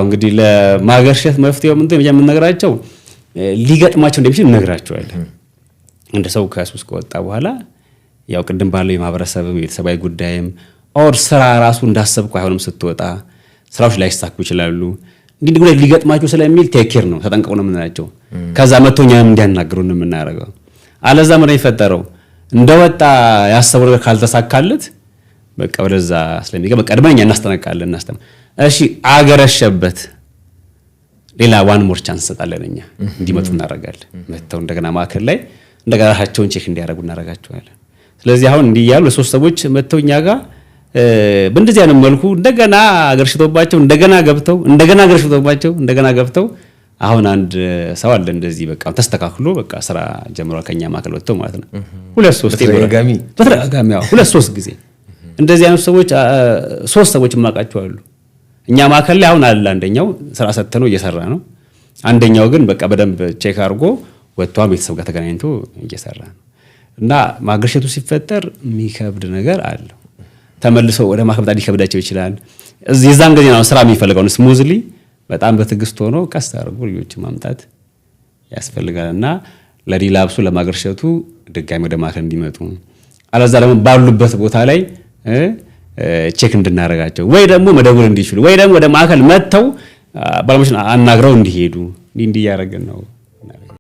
እንግዲህ ለማገርሸት መፍትሄው ምንድነው የምንነግራቸው ሊገጥማቸው እንደሚችል እንነግራቸዋለን። እንደ ሰው ከሱስ ከወጣ በኋላ ያው ቅድም ባለው የማህበረሰብም የቤተሰባዊ ጉዳይም ኦር ስራ ራሱ እንዳሰብኩ አይሆንም ስትወጣ ስራዎች ላይሳኩ ይችላሉ። እንግዲህ ጉዳይ ሊገጥማቸው ስለሚል ቴክ ኬር ነው ተጠንቀቁ ነው የምንላቸው። ከዛ መቶኛም እንዲያናግሩ ነው የምናደርገው። አለዛ ምን ይፈጠረው እንደወጣ ያሰበው ነገር ካልተሳካለት በቃ ወደዛ ስለሚገባ ቀድመኛ እናስጠነቅቃለን። እሺ አገረሸበት ሌላ ዋን ሞር ቻንስ ሰጣለን እኛ እንዲመጡ እናደርጋለን። መተው እንደገና ማከል ላይ እንደገና ራሳቸውን ቼክ እንዲያደርጉ እናደርጋቸዋለን። ስለዚህ አሁን እንዲህ ያሉ ሶስት ሰዎች መተው እኛ ጋር በእንደዚህ አይነት መልኩ እንደገና አገርሽቶባቸው እንደገና ገብተው እንደገና አገርሽቶባቸው እንደገና ገብተው አሁን አንድ ሰው አለ እንደዚህ በቃ ተስተካክሎ በቃ ስራ ጀምሯል ከኛ ማከል ወጥተው ማለት ነው። ሁለት ሶስት በተደጋጋሚ ሁለት ሶስት ጊዜ እንደዚህ አይነት ሰዎች ሶስት ሰዎች ማቃቸው አሉ እኛ ማከል ላይ አሁን አለ። አንደኛው ስራ ሰጥተነው እየሰራ ነው። አንደኛው ግን በቃ በደንብ ቼክ አድርጎ ወጥቷል ቤተሰብ ጋር ተገናኝቶ እየሰራ ነው። እና ማገርሸቱ ሲፈጠር የሚከብድ ነገር አለው። ተመልሶ ወደ ማከብዳት ሊከብዳቸው ይችላል። የዛን ጊዜ ነው ስራ የሚፈልገው ስሙዝሊ በጣም በትግስት ሆኖ ቀስ አድርጎ ልጆች ማምጣት ያስፈልጋልና ለሪላፕሱ ለማገርሸቱ ድጋሚ ወደ ማከል እንዲመጡ አለዛ ደግሞ ባሉበት ቦታ ላይ ቼክ እንድናረጋቸው ወይ ደግሞ መደወል እንዲችሉ ወይ ደግሞ ወደ ማከል መተው ባለሙያዎችን አናግረው እንዲሄዱ እንዲህ ያደርገን ነው